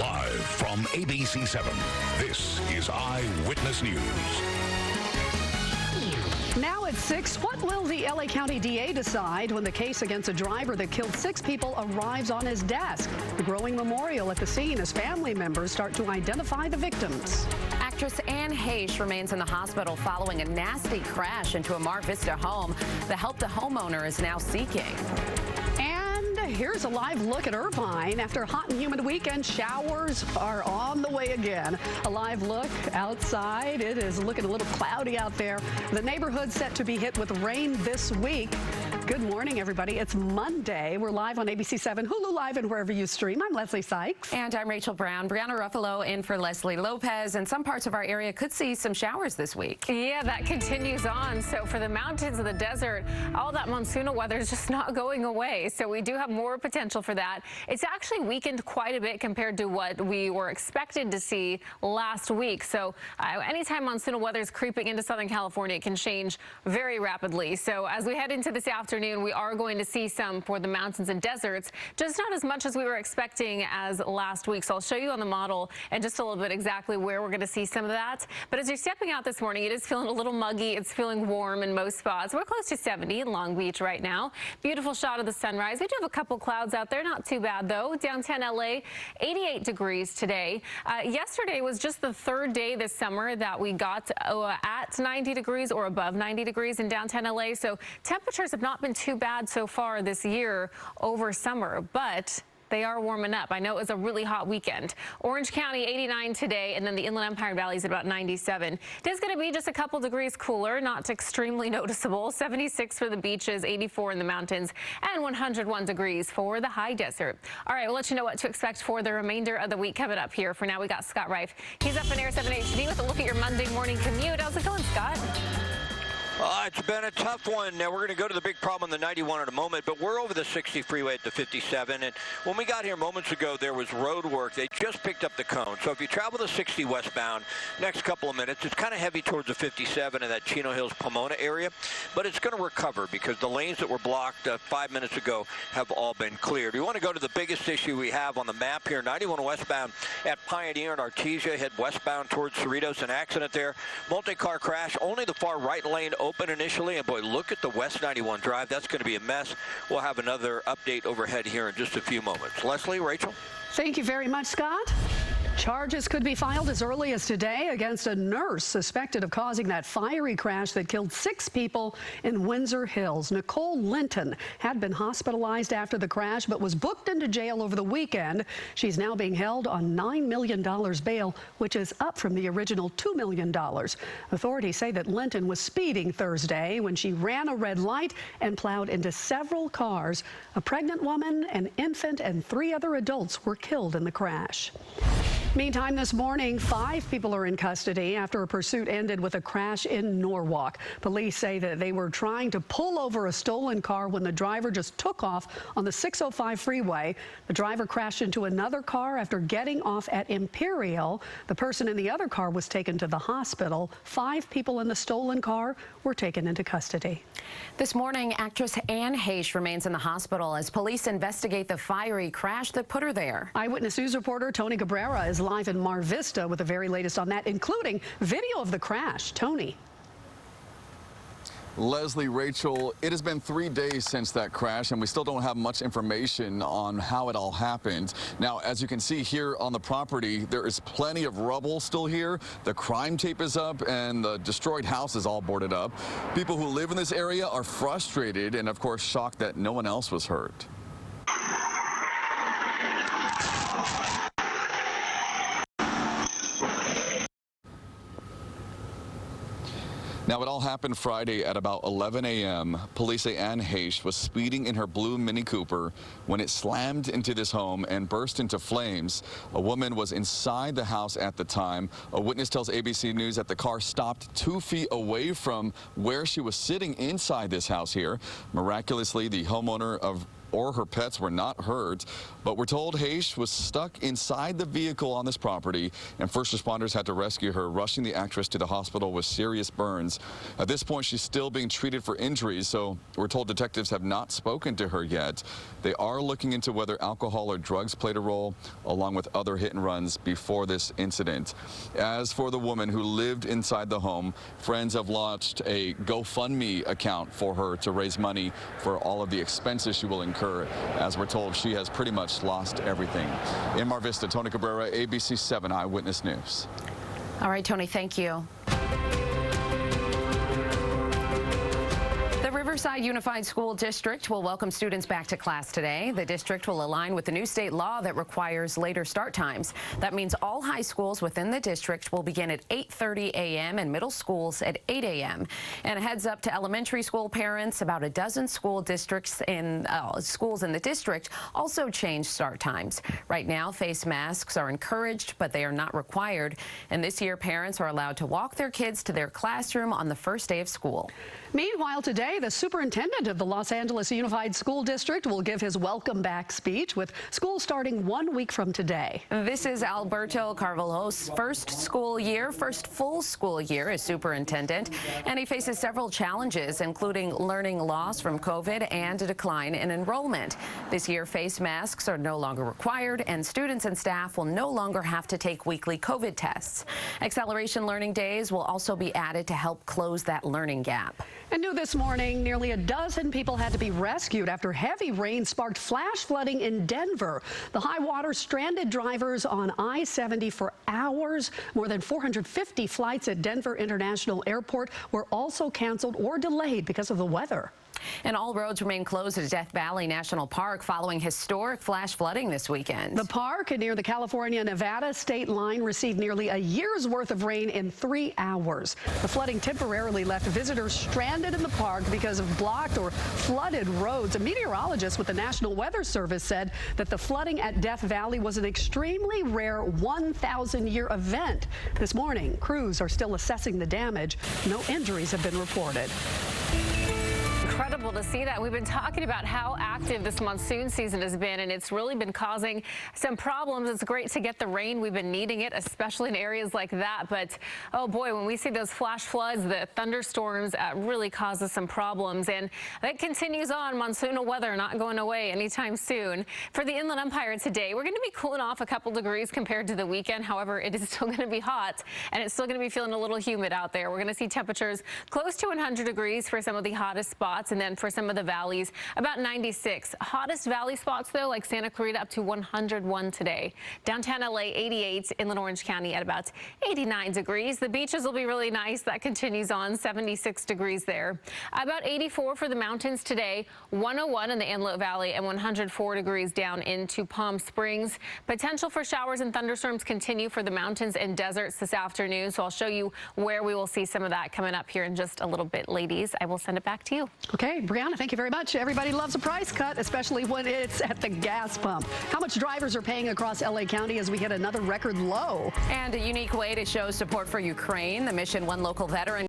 Live from ABC 7, this is Eyewitness News. Now at 6, what will the LA County DA decide when the case against a driver that killed 6 people arrives on his desk? The growing memorial at the scene as family members start to identify the victims. Actress Anne Heche remains in the hospital following a nasty crash into a Mar Vista home. The help the homeowner is now seeking. And here's a live look at Irvine. After a hot and humid weekend, showers are on the way again. A live look outside. It is looking a little cloudy out there. The neighborhood's set to be hit with rain this week. Good morning, everybody. It's Monday. We're live on ABC 7, Hulu Live, and wherever you stream. I'm Leslie Sykes. And I'm Rachel Brown. Brianna Ruffalo in for Leslie Lopez. And some parts of our area could see some showers this week. Yeah, that continues on. So for the mountains of the desert, all that monsoonal weather is just not going away. So we do have more potential for that. It's actually weakened quite a bit compared to what we were expected to see last week. So anytime monsoonal weather is creeping into Southern California, it can change very rapidly. So as we head into this afternoon, we are going to see some for the mountains and deserts, just not as much as we were expecting as last week. So I'll show you on the model in just a little bit exactly where we're going to see some of that. But as you're stepping out this morning, it is feeling a little muggy. It's feeling warm in most spots. We're close to 70 in Long Beach right now. Beautiful shot of the sunrise. We do have a couple clouds out there. Not too bad, though. Downtown LA, 88 degrees today. Yesterday was just the third day this summer that we got at 90 degrees or above 90 degrees in downtown LA. So temperatures have not been too bad so far this year over summer, but they are warming up. I know it was a really hot weekend. Orange County, 89 today, and then the Inland Empire Valley is at about 97. It is going to be just a couple degrees cooler, not extremely noticeable. 76 for the beaches, 84 in the mountains, and 101 degrees for the high desert. All right, we'll let you know what to expect for the remainder of the week coming up here. For now, we got Scott Reif. He's up in Air 7 HD with a look at your Monday morning commute. How's it going, Scott? It's been a tough one. Now, we're going to go to the big problem on the 91 in a moment, but we're over the 60 freeway at the 57. And when we got here moments ago, there was road work. They just picked up the cone. So if you travel the 60 westbound, next couple of minutes, it's kind of heavy towards the 57 in that Chino Hills, Pomona area. But it's going to recover because the lanes that were blocked 5 minutes ago have all been cleared. We want to go to the biggest issue we have on the map here. 91 westbound at Pioneer and Artesia. Head westbound towards Cerritos. An accident there. Multi-car crash. Only the far right lane open initially, and boy, look at the West 91 drive. That's going to be a mess. We'll have another update overhead here in just a few moments. Leslie, Rachel. Thank you very much, Scott. Charges could be filed as early as today against a nurse suspected of causing that fiery crash that killed 6 people in Windsor Hills. Nicole Linton had been hospitalized after the crash but was booked into jail over the weekend. She's now being held on $9 million bail, which is up from the original $2 million. Authorities say that Linton was speeding Thursday when she ran a red light and plowed into several cars. A pregnant woman, an infant, and 3 other adults were killed in the crash. Meantime, this morning, 5 people are in custody after a pursuit ended with a crash in Norwalk. Police say that they were trying to pull over a stolen car when the driver just took off on the 605 freeway. The driver crashed into another car after getting off at Imperial. The person in the other car was taken to the hospital. 5 people in the stolen car were taken into custody. This morning, actress Anne Heche remains in the hospital as police investigate the fiery crash that put her there. Eyewitness News reporter Tony Cabrera is live in Mar Vista with the very latest on that, including video of the crash. Tony. Leslie, Rachel, it has been 3 days since that crash, and we still don't have much information on how it all happened. Now, as you can see here on the property, there is plenty of rubble still here. The crime tape is up, and the destroyed house is all boarded up. People who live in this area are frustrated and, of course, shocked that no one else was hurt. Now, it all happened Friday at about 11 a.m. Police say Anne Heche was speeding in her blue Mini Cooper when it slammed into this home and burst into flames. A woman was inside the house at the time. A witness tells ABC News that the car stopped 2 feet away from where she was sitting inside this house here. Miraculously, the homeowner of or her pets were not hurt, but we're told Haish was stuck inside the vehicle on this property, and first responders had to rescue her, rushing the actress to the hospital with serious burns. At this point, she's still being treated for injuries, so we're told detectives have not spoken to her yet. They are looking into whether alcohol or drugs played a role, along with other hit and runs before this incident. As for the woman who lived inside the home, friends have launched a GoFundMe account for her to raise money for all of the expenses she will incur. As we're told, she has pretty much lost everything. In Mar Vista, Tony Cabrera, ABC 7 Eyewitness News. All right, Tony, thank you. The Riverside Unified School District will welcome students back to class today. The district will align with the new state law that requires later start times. That means all high schools within the district will begin at 8:30 a.m. and middle schools at 8 a.m. And a heads up to elementary school parents, about a dozen school districts in schools in the district also changed start times. Right now, face masks are encouraged, but they are not required. And this year, parents are allowed to walk their kids to their classroom on the first day of school. Meanwhile, today, the superintendent of the Los Angeles Unified School District will give his welcome back speech, with school starting 1 week from today. This is Alberto Carvalho's first full school year as superintendent, and he faces several challenges, including learning loss from COVID and a decline in enrollment. This year, face masks are no longer required, and students and staff will no longer have to take weekly COVID tests. Acceleration learning days will also be added to help close that learning gap. And new this morning, nearly a dozen people had to be rescued after heavy rain sparked flash flooding in Denver. The high water stranded drivers on I-70 for hours. More than 450 flights at Denver International Airport were also canceled or delayed because of the weather. And all roads remain closed at Death Valley National Park following historic flash flooding this weekend. The park near the California-Nevada state line received nearly a year's worth of rain in 3 hours. The flooding temporarily left visitors stranded in the park because of blocked or flooded roads. A meteorologist with the National Weather Service said that the flooding at Death Valley was an extremely rare 1,000-year event. This morning, crews are still assessing the damage. No injuries have been reported. Incredible to see that. We've been talking about how active this monsoon season has been, and it's really been causing some problems. It's great to get the rain. We've been needing it, especially in areas like that. But, oh boy, when we see those flash floods, the thunderstorms really causes some problems. And that continues on. Monsoonal weather not going away anytime soon. For the Inland Empire today, we're going to be cooling off a couple degrees compared to the weekend. However, it is still going to be hot, and it's still going to be feeling a little humid out there. We're going to see temperatures close to 100 degrees for some of the hottest spots. And then for some of the valleys, about 96. Hottest valley spots, though, like Santa Clarita, up to 101 today. Downtown LA, 88. Inland Orange County at about 89 degrees. The beaches will be really nice. That continues on, 76 degrees there. About 84 for the mountains today, 101 in the Antelope Valley, and 104 degrees down into Palm Springs. Potential for showers and thunderstorms continue for the mountains and deserts this afternoon, so I'll show you where we will see some of that coming up here in just a little bit. Ladies, I will send it back to you. Okay, Brianna, thank you very much. Everybody loves a price cut, especially when it's at the gas pump. How much drivers are paying across LA County as we hit another record low? And a unique way to show support for Ukraine. The Mission One local veteran